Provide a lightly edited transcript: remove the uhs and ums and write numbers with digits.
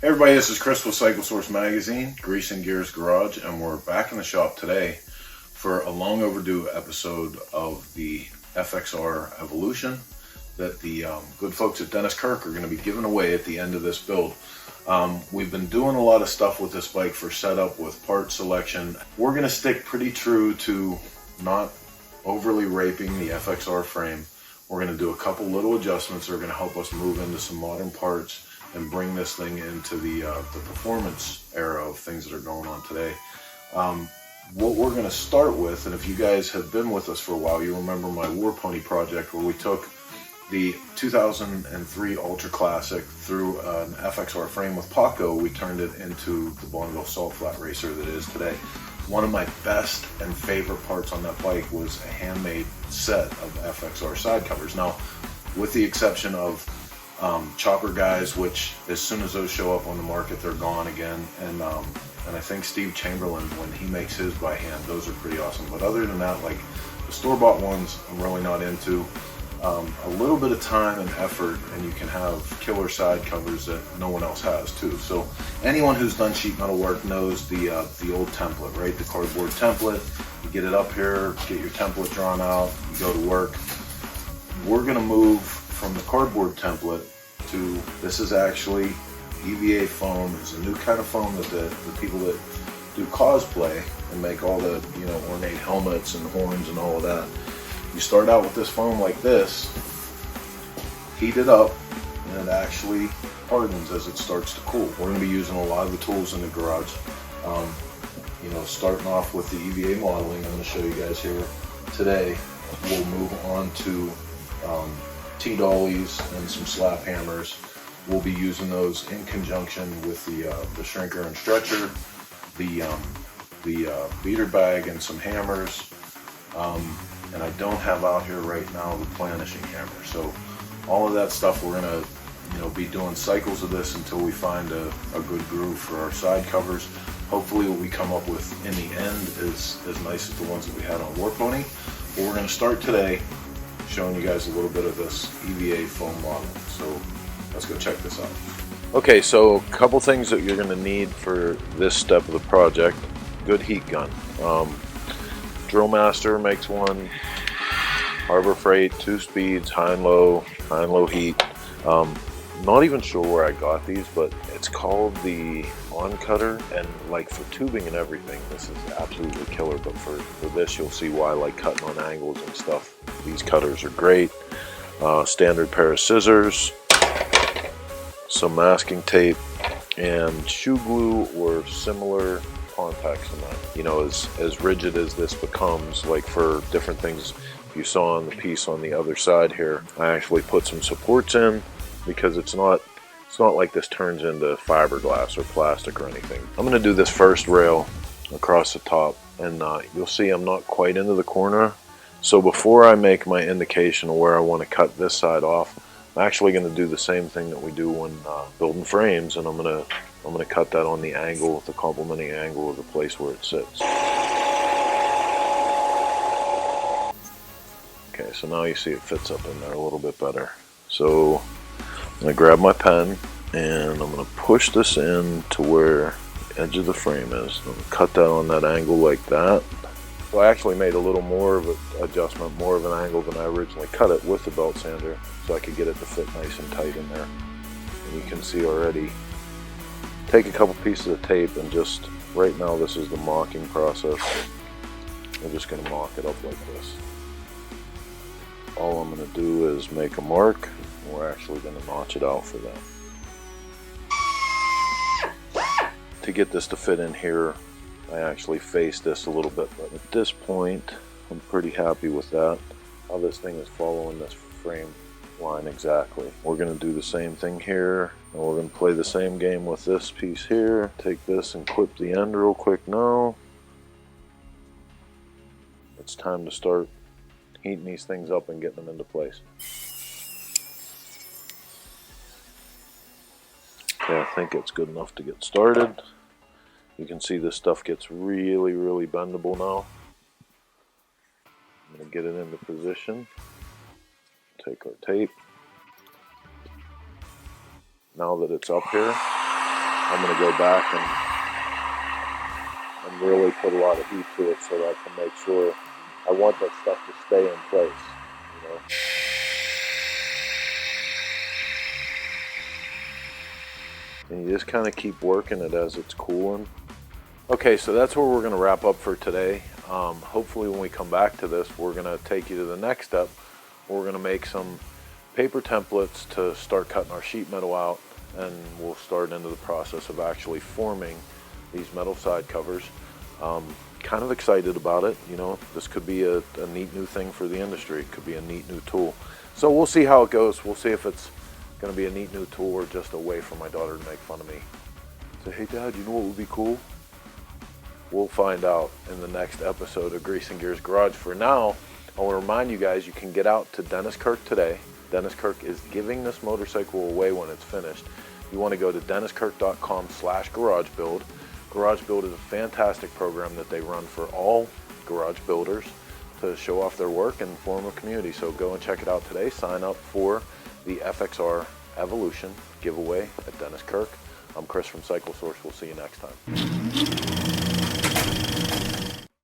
Hey everybody, this is Chris with Cycle Source Magazine, Grease and Gears Garage, and we're back in the shop today for a long overdue episode of the FXR Evolution that the good folks at Dennis Kirk are going to be giving away at the end of this build. We've been doing a lot of stuff with this bike for setup, with part selection. We're going to stick pretty true to not overly raping the FXR frame. We're going to do a couple little adjustments that are going to help us move into some modern parts and bring this thing into the performance era of things that are going on today. What we're going to start with, and if you guys have been with us for a while, you remember my War Pony project where we took the 2003 Ultra Classic through an FXR frame with Paco. We turned it into the Bonneville Salt Flat Racer that it is today. One of my best and favorite parts on that bike was a handmade set of FXR side covers. Now, with the exception of chopper guys, which as soon as those show up on the market, they're gone again. And I think Steve Chamberlain, when he makes his by hand, those are pretty awesome. But other than that, like the store-bought ones, I'm really not into. A little bit of time and effort, and you can have killer side covers that no one else has too. So anyone who's done sheet metal work knows the old template, right? The cardboard template. You get it up here, get your template drawn out, you go to work. We're gonna move from the cardboard template to, this is actually EVA foam. It's a new kind of foam that the people that do cosplay and make all the ornate helmets and horns and all of that. You start out with this foam like this, heat it up, and it actually hardens as it starts to cool. We're going to be using a lot of the tools in the garage. Starting off with the EVA modeling, I'm going to show you guys here today. We'll move on to T-dollies and some slap hammers. We'll be using those in conjunction with the shrinker and stretcher, the beater bag and some hammers. And I don't have out here right now the planishing hammer. So all of that stuff we're gonna be doing cycles of this until we find a good groove for our side covers. Hopefully what we come up with in the end is as nice as the ones that we had on War Pony. But we're gonna start today showing you guys a little bit of this EVA foam model. So let's go check this out. Okay, so a couple things that you're gonna need for this step of the project. Good heat gun. Drill Master makes one. Harbor Freight, 2 speeds, high and low heat. Not even sure where I got these, but it's called the On Cutter, and like for tubing and everything, this is absolutely killer. But for this, you'll see why, like cutting on angles and stuff, these cutters are great. Standard pair of scissors, some masking tape, and shoe glue or similar contacts in that. As rigid as this becomes, like for different things you saw on the piece on the other side here, I actually put some supports in because it's not like this turns into fiberglass or plastic or anything. I'm going to do this first rail across the top, and you'll see I'm not quite into the corner. So before I make my indication of where I want to cut this side off, I'm actually going to do the same thing that we do when building frames, and I'm going to cut that on the angle, the complementing angle of the place where it sits. Okay, so now you see it fits up in there a little bit better. So I'm going to grab my pen and I'm going to push this in to where the edge of the frame is. I'm going to cut that on that angle like that. So I actually made a little more of an adjustment, more of an angle than I originally cut it with the belt sander, so I could get it to fit nice and tight in there. And you can see already, take a couple pieces of tape and just, right now this is the mocking process. I'm just going to mock it up like this. All I'm going to do is make a mark, and we're actually going to notch it out for that. To get this to fit in here, I actually faced this a little bit, but at this point, I'm pretty happy with that. How this thing is following this frame line exactly. We're going to do the same thing here, and we're going to play the same game with this piece here. Take this and clip the end real quick now. It's time to start heating these things up and getting them into place. Okay, I think it's good enough to get started. You can see this stuff gets really, really bendable now. I'm going to get it into position. Take our tape. Now that it's up here, I'm going to go back and really put a lot of heat to it so that I can make sure I want that stuff to stay in place, you know. And you just kind of keep working it as it's cooling. Okay, so that's where we're going to wrap up for today. Hopefully when we come back to this, we're going to take you to the next step. We're going to make some paper templates to start cutting our sheet metal out, and we'll start into the process of actually forming these metal side covers. Kind of excited about it. You know, this could be a neat new thing for the industry. It could be a neat new tool. So we'll see how it goes. We'll see if it's going to be a neat new tool or just a way for my daughter to make fun of me. Say, hey Dad, you know what would be cool? We'll find out in the next episode of Grease and Gears Garage. For now, I want to remind you guys, you can get out to Dennis Kirk today. Dennis Kirk is giving this motorcycle away when it's finished. You want to go to denniskirk.com/garagebuild. Garage Build is a fantastic program that they run for all garage builders to show off their work and form a community. So go and check it out today. Sign up for the FXR Evolution giveaway at Dennis Kirk. I'm Chris from Cycle Source. We'll see you next time.